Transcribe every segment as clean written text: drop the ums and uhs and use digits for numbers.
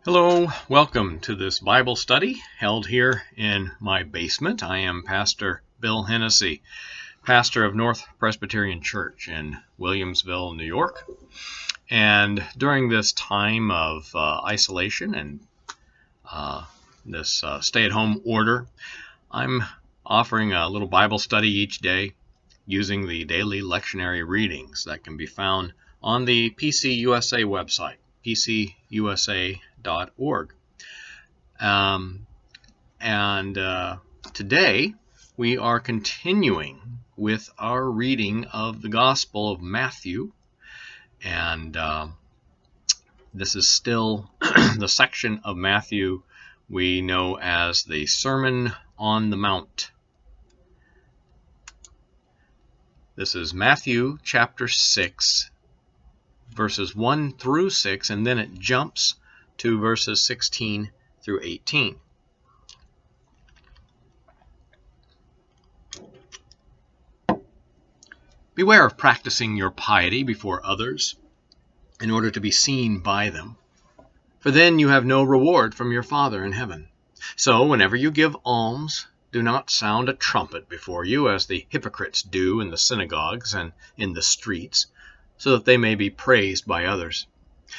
Hello, welcome to this Bible study held here in my basement. I am Pastor Bill Hennessy, pastor of North Presbyterian Church in Williamsville, New York. And during this time of isolation and this stay-at-home order, I'm offering a little Bible study each day using the daily lectionary readings that can be found on the PCUSA website, pcusa.org. Today we are continuing with our reading of the Gospel of Matthew, and this is still the section of Matthew we know as the Sermon on the Mount. This is Matthew chapter 6, verses 1 through 6, and then it jumps to verses 16 through 18. Beware of practicing your piety before others in order to be seen by them, for then you have no reward from your Father in heaven. So whenever you give alms, do not sound a trumpet before you, as the hypocrites do in the synagogues and in the streets, so that they may be praised by others.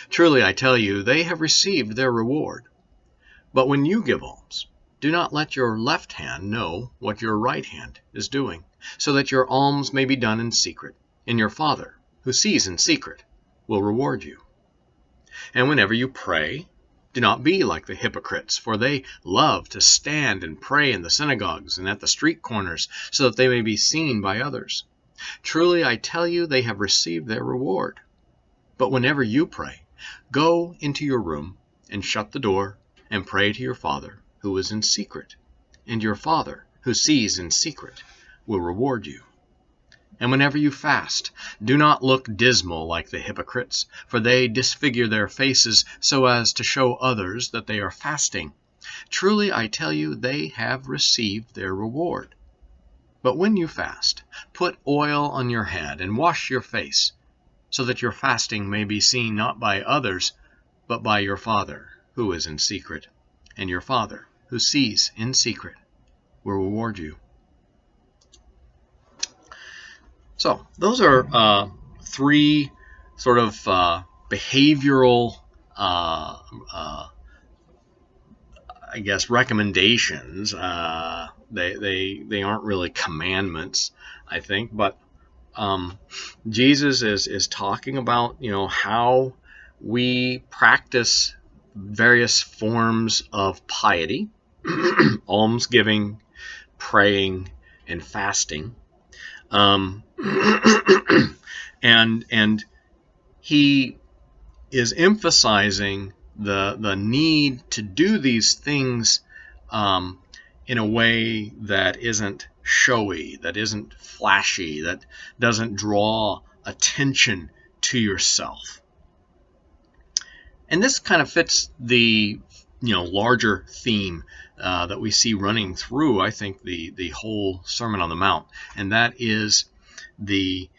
Truly I tell you, they have received their reward. But when you give alms, do not let your left hand know what your right hand is doing, so that your alms may be done in secret, and your Father, who sees in secret, will reward you. And whenever you pray, do not be like the hypocrites, for they love to stand and pray in the synagogues and at the street corners, so that they may be seen by others. Truly I tell you, they have received their reward. But whenever you pray, go into your room and shut the door and pray to your Father who is in secret, and your Father who sees in secret will reward you. And whenever you fast, do not look dismal like the hypocrites, for they disfigure their faces so as to show others that they are fasting. Truly I tell you, they have received their reward. But when you fast, put oil on your head and wash your face, so that your fasting may be seen not by others, but by your Father who is in secret. And your Father who sees in secret will reward you. So those are three sort of behavioral, recommendations. They aren't really commandments, I think, but Jesus is talking about how we practice various forms of piety, almsgiving, praying, and fasting. And he is emphasizing the need to do these things in a way that isn't showy, that isn't flashy, that doesn't draw attention to yourself. And this kind of fits the larger theme that we see running through, I think, the whole Sermon on the Mount, and that is the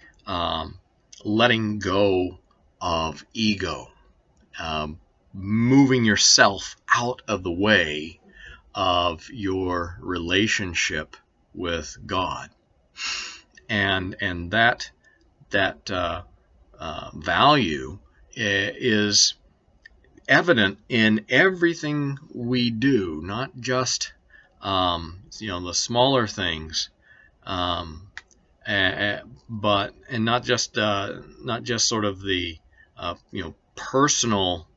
letting go of ego, moving yourself out of the way of your relationship with God, and that value is evident in everything we do, not just the smaller things, but not just sort of the personal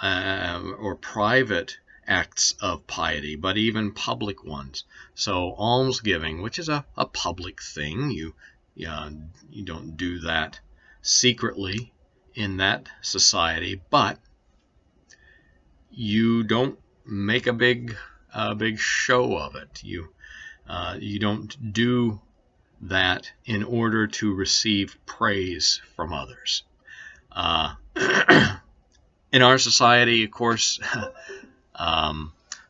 or private acts of piety, but even public ones. So almsgiving, which is a public thing, you don't do that secretly in that society, but you don't make a big show of it. You don't do that in order to receive praise from others. In our society, of course,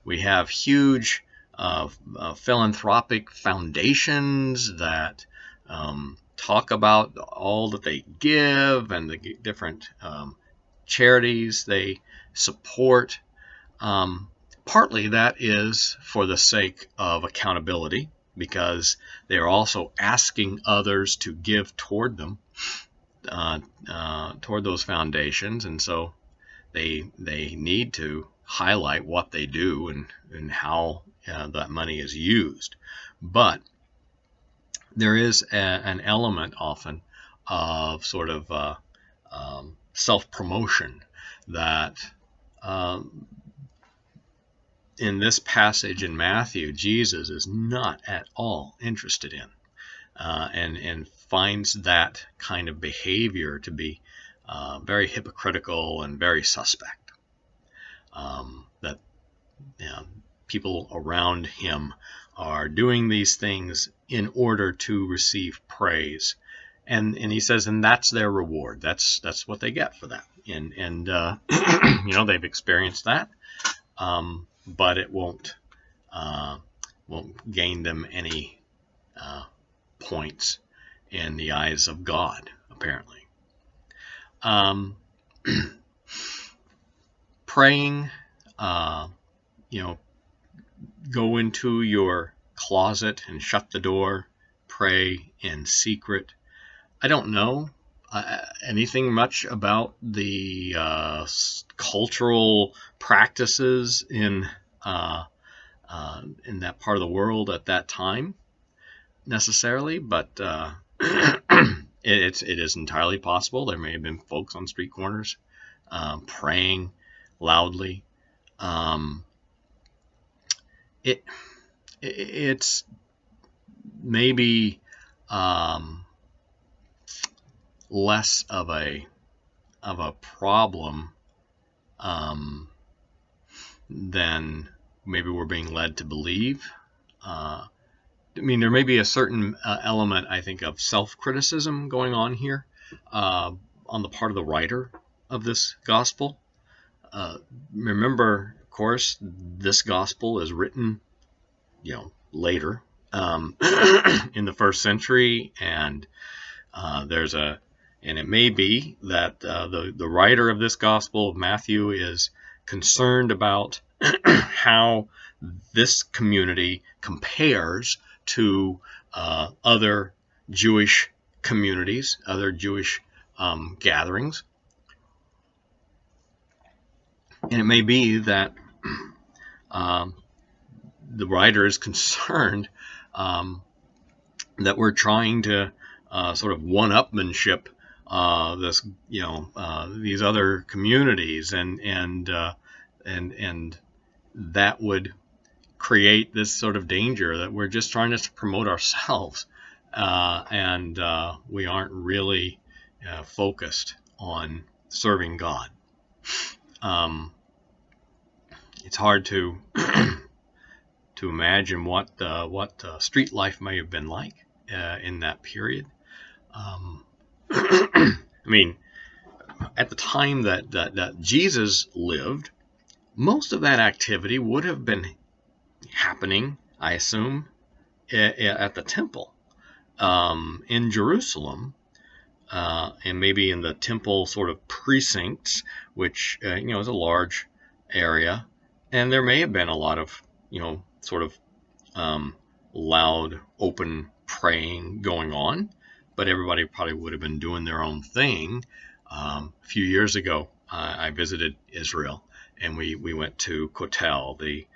we have huge philanthropic foundations that talk about all that they give and the different charities they support, Partly that is for the sake of accountability, because they are also asking others to give toward them, toward those foundations, and so they need to highlight what they do and how that money is used. But there is an element often of sort of self-promotion that in this passage in Matthew, Jesus is not at all interested in, and finds that kind of behavior to be very hypocritical and very suspect. That people around him are doing these things in order to receive praise, and he says, and that's their reward. That's what they get for that, and they've experienced that, but it won't gain them any points in the eyes of God, apparently. Praying, go into your closet and shut the door, pray in secret. I don't know anything much about the cultural practices in that part of the world at that time necessarily, but it is entirely possible there may have been folks on street corners praying loudly. It's maybe less of a problem than maybe we're being led to believe. There may be a certain element, I think, of self-criticism going on here on the part of the writer of this gospel. Remember, of course, this gospel is written, later in the first century, and it may be that the writer of this gospel of Matthew is concerned about how this community compares to other Jewish communities, other Jewish gatherings. And it may be that the writer is concerned that we're trying to sort of one-upmanship these other communities, and that would create this sort of danger that we're just trying to promote ourselves, and we aren't really focused on serving God. It's hard to imagine what street life may have been like in that period. At the time that Jesus lived, most of that activity would have been happening, I assume, at the temple in Jerusalem, and maybe in the temple sort of precincts, which is a large area, and there may have been a lot of sort of loud, open praying going on, but everybody probably would have been doing their own thing. A few years ago, I visited Israel, and we went to Kotel, the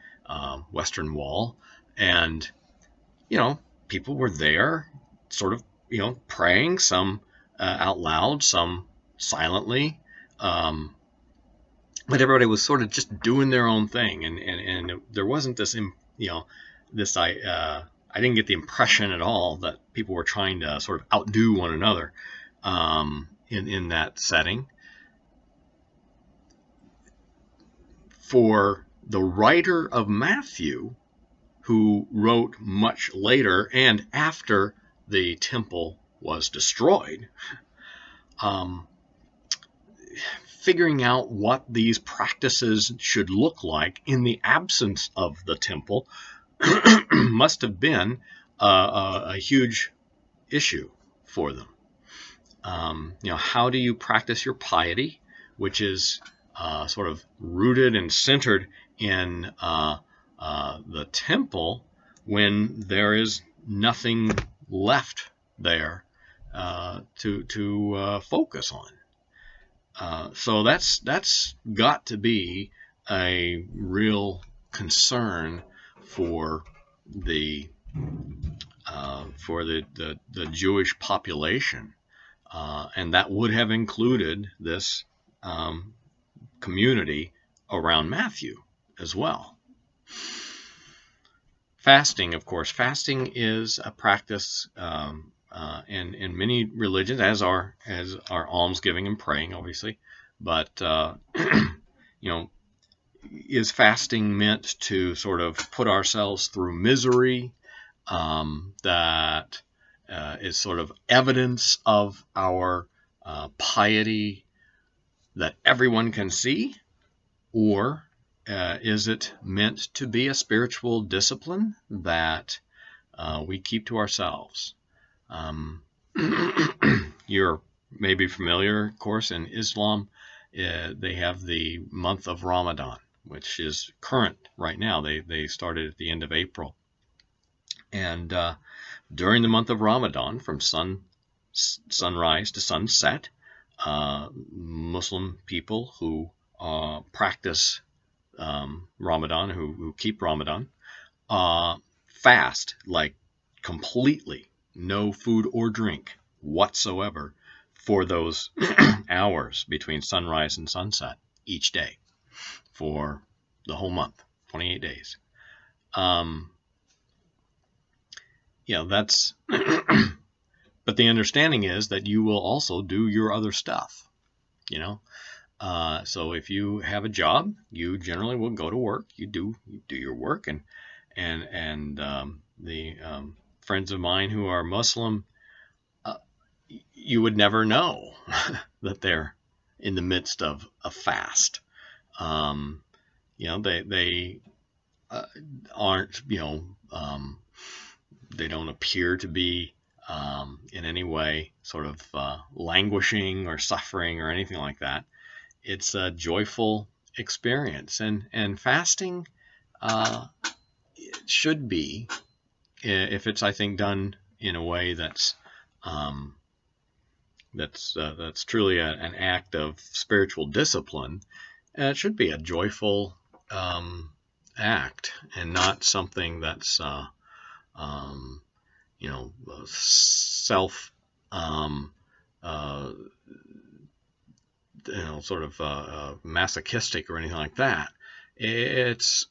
Western Wall, and people were there, sort of praying, some out loud, some silently, but everybody was sort of just doing their own thing, and there wasn't this I didn't get the impression at all that people were trying to sort of outdo one another in that setting. For the writer of Matthew, who wrote much later and after the temple was destroyed, figuring out what these practices should look like in the absence of the temple must have been a huge issue for them. How do you practice your piety, which is sort of rooted and centered in the temple when there is nothing left there to focus on. So that's got to be a real concern for the the Jewish population, and that would have included this um, community around Matthew as well. Fasting, of course, fasting is a practice in many religions, as are almsgiving and praying, obviously. But you know, is fasting meant to sort of put ourselves through misery? That is sort of evidence of our piety that everyone can see? Or is it meant to be a spiritual discipline that we keep to ourselves? You're maybe familiar, of course, in Islam, they have the month of Ramadan, which is current right now. They started at the end of April. And during the month of Ramadan, from sunrise to sunset, Muslim people who practice Ramadan, who keep Ramadan, fast, like completely, no food or drink whatsoever for those hours between sunrise and sunset each day for the whole month, 28 days. That's but the understanding is that you will also do your other stuff, so if you have a job, you generally will go to work. You do your work, and the friends of mine who are Muslim, you would never know that they're in the midst of a fast. They aren't, they don't appear to be in any way sort of languishing or suffering or anything like that. It's a joyful experience, and fasting should be, if it's, I think, done in a way that's truly an act of spiritual discipline. It should be a joyful act, and not something that's self sort of masochistic or anything like that. It's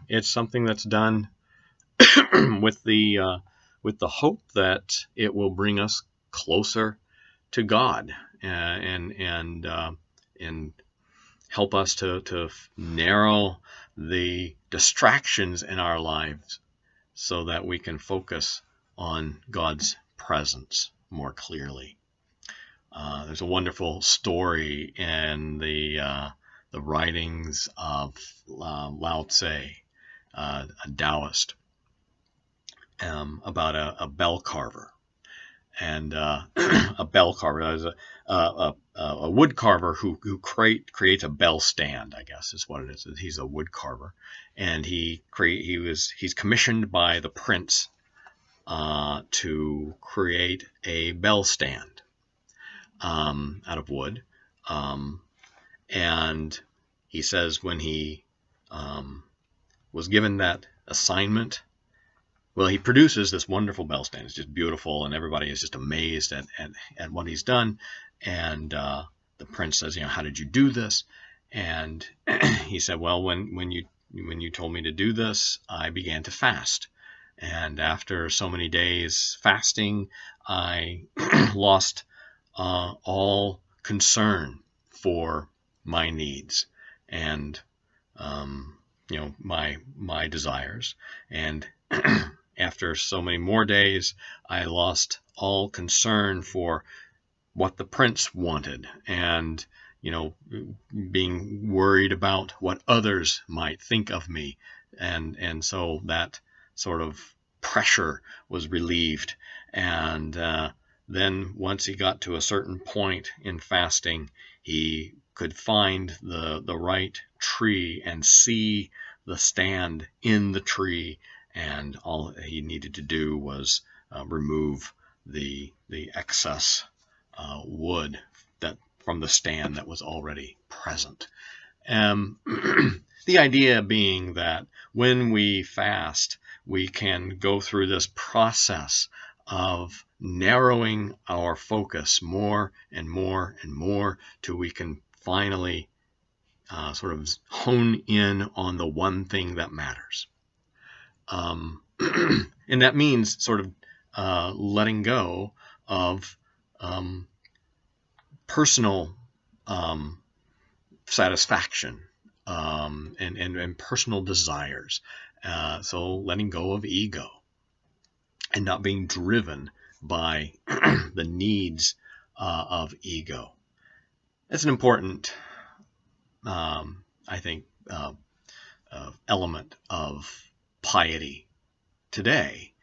it's something that's done with the hope that it will bring us closer to God, and help us to narrow the distractions in our lives so that we can focus on God's presence more clearly. There's a wonderful story in the writings of Lao Tse, a Taoist, about a bell carver. And a bell carver is a wood carver who creates a bell stand, I guess is what it is. He's a wood carver, and he's commissioned by the prince to create a bell stand out of wood. And he says when he was given that assignment, well, he produces this wonderful bell stand. It's just beautiful, and everybody is just amazed at what he's done. And the prince says, how did you do this? And he said, well, when you told me to do this, I began to fast. And after so many days fasting, I lost all concern for my needs and my desires. And after so many more days, I lost all concern for what the prince wanted, and being worried about what others might think of me, and so that sort of pressure was relieved. And then once he got to a certain point in fasting, he could find the right tree and see the stand in the tree, and all he needed to do was remove the excess wood that from the stand that was already present. The idea being that when we fast, we can go through this process of narrowing our focus more and more and more till we can finally sort of hone in on the one thing that matters. And that means sort of letting go of personal satisfaction and personal desires. So letting go of ego and not being driven by the needs of ego. That's an important, I think, element of piety today.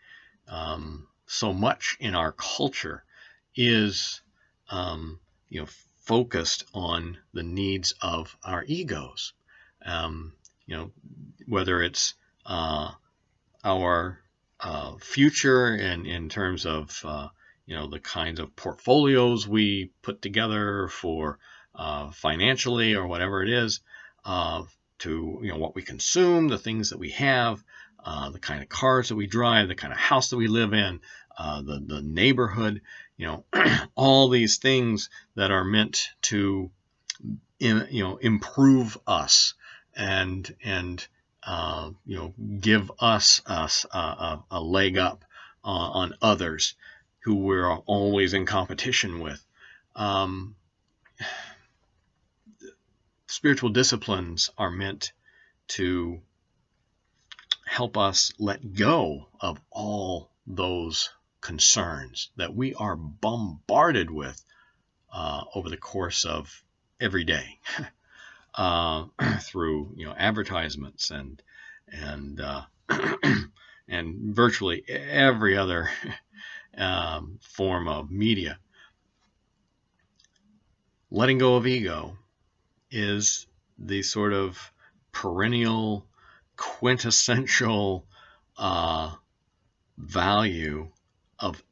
So much in our culture is, focused on the needs of our egos. Whether it's our future and in terms of the kinds of portfolios we put together for financially or whatever it is, to what we consume, the things that we have, the kind of cars that we drive, the kind of house that we live in, the neighborhood, all these things that are meant to improve us and give us a leg up on others who we're always in competition with. Spiritual disciplines are meant to help us let go of all those concerns that we are bombarded with over the course of every day through advertisements and and virtually every other form of media. Letting go of ego is the sort of perennial, quintessential value of,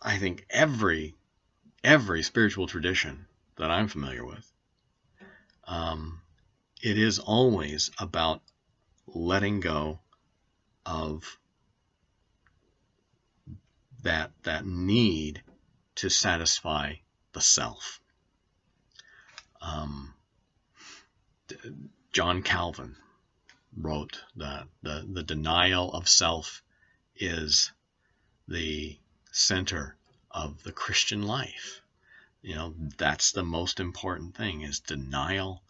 I think, every spiritual tradition that I'm familiar with. It is always about letting go of that need to satisfy the self. John Calvin wrote that the denial of self is the center of the Christian life. That's the most important thing, is denial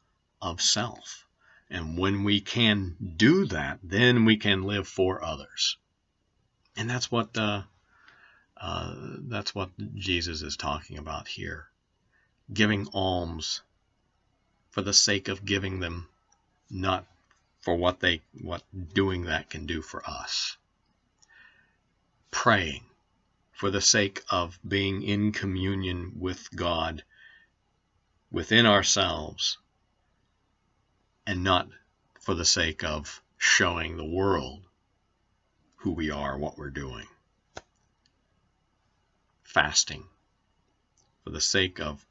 of self. And when we can do that, then we can live for others. And that's what Jesus is talking about here. Giving alms for the sake of giving them, not for what doing that can do for us. Praying for the sake of being in communion with God within ourselves, and not for the sake of showing the world who we are, what we're doing. Fasting for the sake of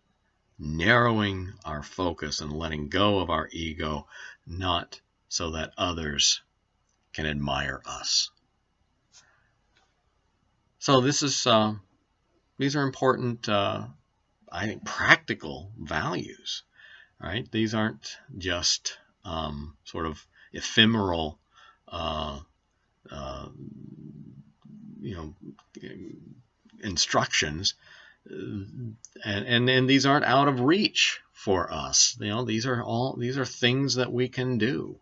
narrowing our focus and letting go of our ego, not so that others can admire us. So these are important, I think, practical values, right? These aren't just sort of ephemeral, instructions, and these aren't out of reach for us. These are things that we can do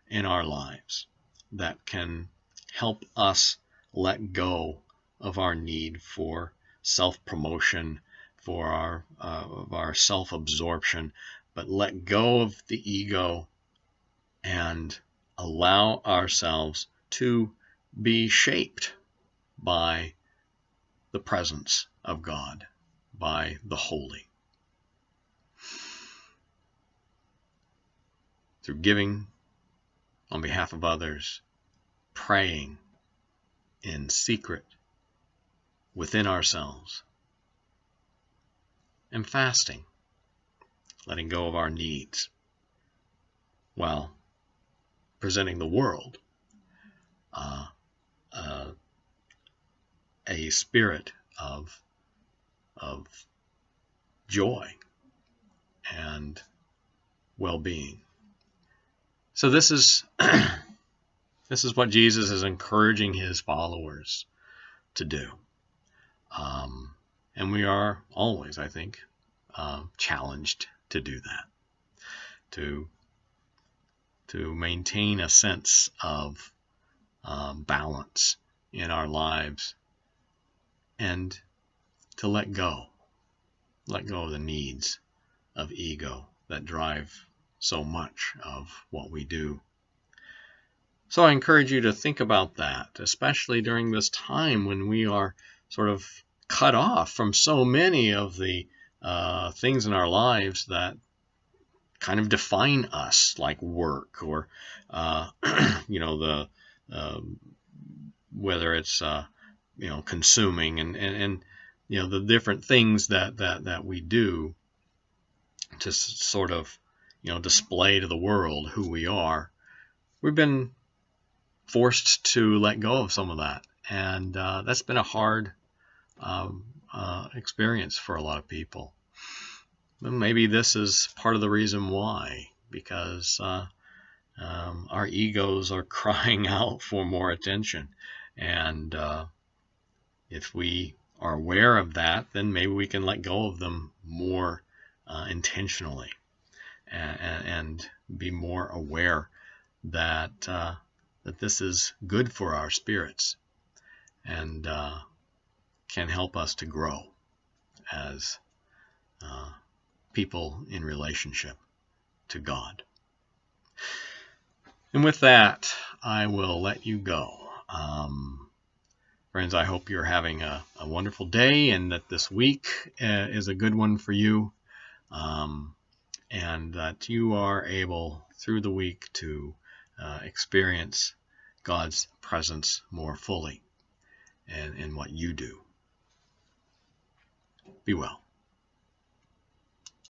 in our lives that can help us let go of our need for self-promotion, for our self-absorption, but let go of the ego and allow ourselves to be shaped by the presence of God, by the holy. through giving on behalf of others, praying in secret within ourselves, and fasting, letting go of our needs, while presenting the world a spirit of joy and well-being. So this is this is what Jesus is encouraging his followers to do, and we are always, I think, challenged to do that, to maintain a sense of balance in our lives, and to let go of the needs of ego that drive so much of what we do. So I encourage you to think about that, especially during this time when we are sort of cut off from so many of the things in our lives that kind of define us, like work or the whether it's consuming and the different things that we do to sort of display to the world who we are. We've been forced to let go of some of that, and that's been a hard experience for a lot of people. Maybe this is part of the reason why, because our egos are crying out for more attention, and if we are aware of that, then maybe we can let go of them more intentionally, and be more aware that this is good for our spirits, and can help us to grow as people in relationship to God. And with that, I will let you go. Friends, I hope you're having a wonderful day, and that this week is a good one for you, and that you are able through the week to experience God's presence more fully in what you do. Be well.